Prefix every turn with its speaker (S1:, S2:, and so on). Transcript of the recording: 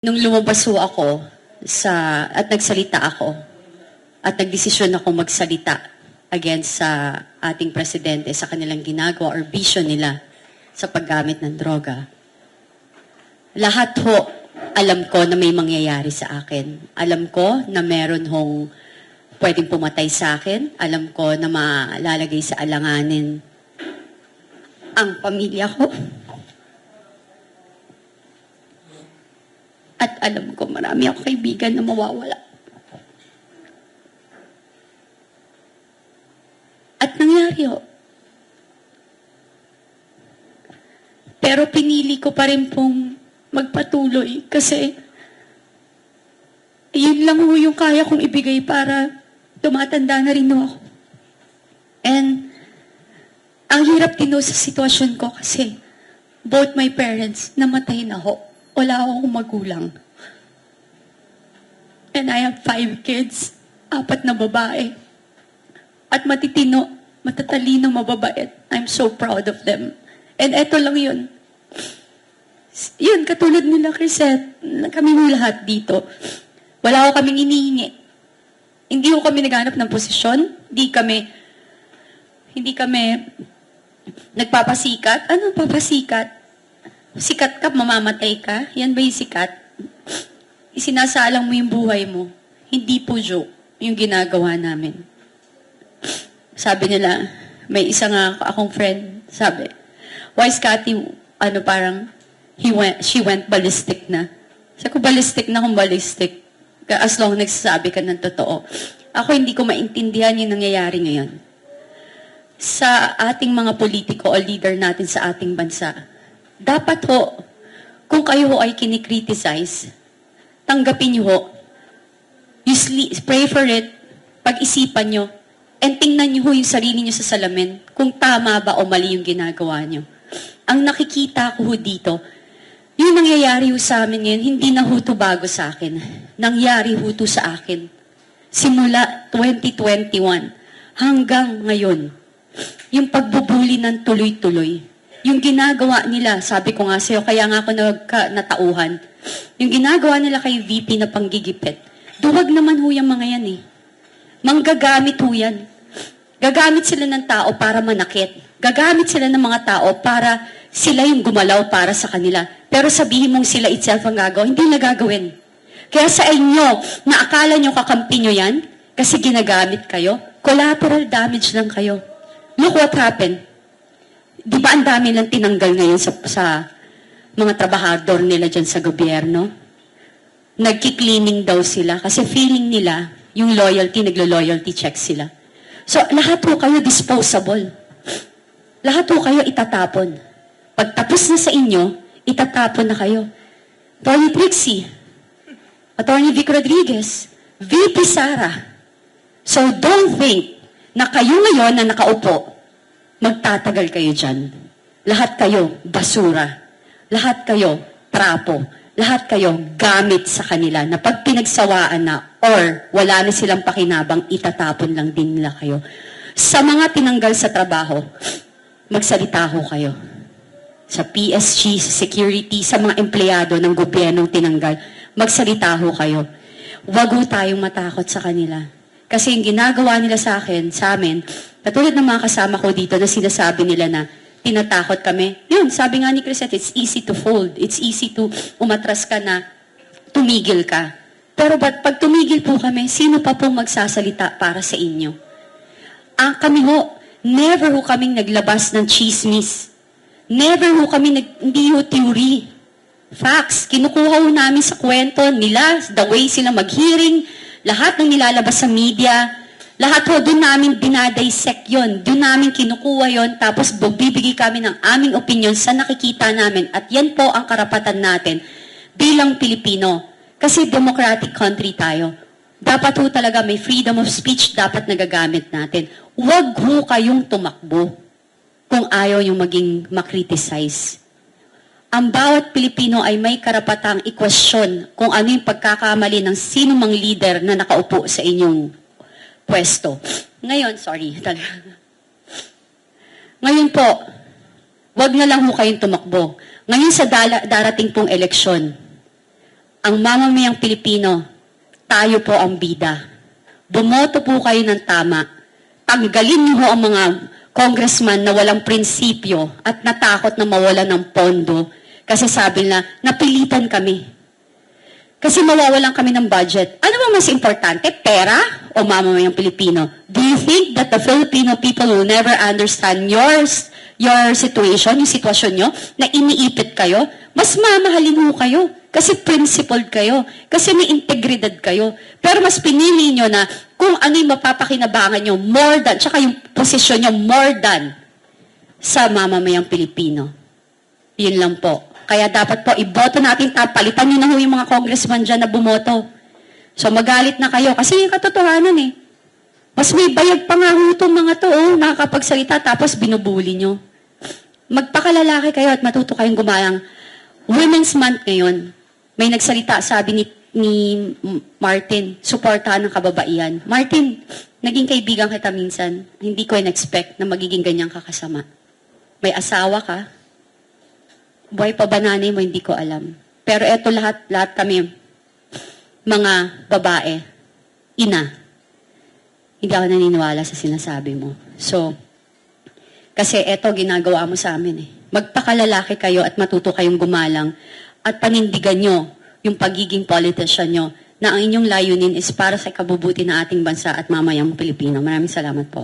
S1: Nung lumabas ho ako at nagsalita ako at nagdesisyon ako magsalita against sa ating presidente sa kanilang ginagawa or vision nila sa paggamit ng droga. Lahat ho, alam ko na may mangyayari sa akin. Alam ko na meron hong pwedeng pumatay sa akin. Alam ko na malalagay sa alanganin ang pamilya ko. At alam ko, marami ako kaibigan na mawawala. At nangyari ho. Pero pinili ko pa rin pong magpatuloy kasi yun lang ho yung kaya kong ibigay para tumatanda na rin ho ako. And ang hirap din ho sa sitwasyon ko kasi both my parents namatay na ho. Wala akong magulang. And I have 5 kids, 4 na babae. At matitino, matatalino, mababait. I'm so proud of them. And eto lang yun. Yun, katulad nila, Crisette, kami lahat dito. Wala ko kaming inihingi. Hindi ko kami naghanap ng posisyon. Hindi kami nagpapasikat. Ano papasikat? Sikat ka, mamamatay ka. Yan ba yung sikat? Isinasalang mo yung buhay mo. Hindi po joke yung ginagawa namin. Sabi nila, may isa nga akong friend, sabi, why is Cathy, parang, she went ballistic na. Sabi ko, ballistic na kung ballistic. As long nagsasabi ka ng totoo. Ako hindi ko maintindihan yung nangyayari ngayon. Sa ating mga politiko o leader natin sa ating bansa, dapat ho, kung kayo ho ay kinikriticize, tanggapin nyo ho, pray for it, pag-isipan nyo, and tingnan nyo ho yung sarili nyo sa salamin, kung tama ba o mali yung ginagawa nyo. Ang nakikita ko ho dito, yung nangyayari ho sa amin ngayon, hindi na ho to bago sa akin. Nangyari ho to sa akin. Simula 2021 hanggang ngayon, yung pagbubuli ng tuloy-tuloy. Yung ginagawa nila, sabi ko nga sa'yo, kaya nga ako natauhan, yung ginagawa nila kay VP na panggigipit, duwag naman ho yung mga yan eh. Manggagamit ho yan. Gagamit sila ng tao para manakit. Gagamit sila ng mga tao para sila yung gumalaw para sa kanila. Pero sabihin mong sila itself ang gagawa, hindi na gagawin. Kaya sa inyo, na akala nyo kakampi nyo yan, kasi ginagamit kayo, collateral damage lang kayo. Look what happened. Di ba ang dami lang tinanggal ngayon sa mga trabahador nila dyan sa gobyerno? Nagki-cleaning daw sila kasi feeling nila yung loyalty, naglo-loyalty check sila. So, lahat po kayo disposable. Lahat po kayo itatapon. Pag tapos na sa inyo, itatapon na kayo. Attorney Trixie, Attorney Vic Rodriguez, VP Sara. So, don't think na kayo ngayon na nakaupo, magtatagal kayo dyan. Lahat kayo basura. Lahat kayo trapo. Lahat kayo gamit sa kanila na pag pinagsawaan na or wala na silang pakinabang, itatapon lang din nila kayo. Sa mga tinanggal sa trabaho, magsalita ho kayo. Sa PSG, sa security, sa mga empleyado ng gobyernong tinanggal, magsalita ho kayo. Huwag ho tayong matakot sa kanila. Kasi yung ginagawa nila sa amin, katulad ng mga kasama ko dito na sinasabi nila na tinatakot kami. Yun, sabi nga ni Crisette, it's easy to fold. It's easy to umatras ka na tumigil ka. Pero pag tumigil po kami, sino pa pong magsasalita para sa inyo? Kami ho, never ho kaming naglabas ng chismis. Never ho kami, hindi ho theory. Facts, kinukuha ho namin sa kwento nila, the way sila mag-hearing, lahat ng nilalabas sa media, lahat ho, doon namin dinadissect yun. Doon namin kinukuha yun, tapos bibigay kami ng aming opinion sa nakikita namin. At yan po ang karapatan natin bilang Pilipino. Kasi democratic country tayo. Dapat ho talaga may freedom of speech, dapat nagagamit natin. Huwag ho kayong tumakbo kung ayaw yung maging makriticize. Ang bawat Pilipino ay may karapatang i-question kung ano yung pagkakamali ng sino mang leader na nakaupo sa inyong pwesto. Ngayon, sorry. Ngayon po, wag na lang ho kayong tumakbo. Ngayon sa darating pong eleksyon, ang mamamayang Pilipino, tayo po ang bida. Bumoto po kayo ng tama. Tanggalin niyo ho ang mga congressman na walang prinsipyo at natakot na mawala ng pondo kasi sabi na, napilitan kami. Kasi mawawalan kami ng budget. Ano ba mas importante? Pera o mamamayang Pilipino? Do you think that the Filipino people will never understand your situation, yung sitwasyon nyo, na iniipit kayo? Mas mamahalin mo kayo. Kasi principled kayo. Kasi may integridad kayo. Pero mas pinili nyo na kung ano yung mapapakinabangan nyo, more than, tsaka yung posisyon nyo, more than sa mamamayang Pilipino. Yun lang po. Kaya dapat po, iboto natin, palitan nyo na ho yung mga congressman dyan na bumoto. So magalit na kayo. Kasi yung katotohanan eh. Mas may bayag pa nga ho itong mga to, nakakapagsalita, tapos binubuli nyo. Magpakalalaki kayo at matuto kayong gumayang. Women's Month ngayon, may nagsalita, sabi ni Martin, suportahan ng kababaihan. Martin, naging kaibigan kita minsan. Hindi ko in-expect na magiging ganyang kakasama. May asawa ka. Buhay pa ba nanay mo, hindi ko alam. Pero eto lahat kami, mga babae, ina. Hindi ako naniniwala sa sinasabi mo. So, kasi eto ginagawa mo sa amin eh. Magpakalalaki kayo at matuto kayong gumalang at panindigan nyo yung pagiging politician nyo na ang inyong layunin is para sa ikabubuti ng ating bansa at mamayang Pilipino. Maraming salamat po.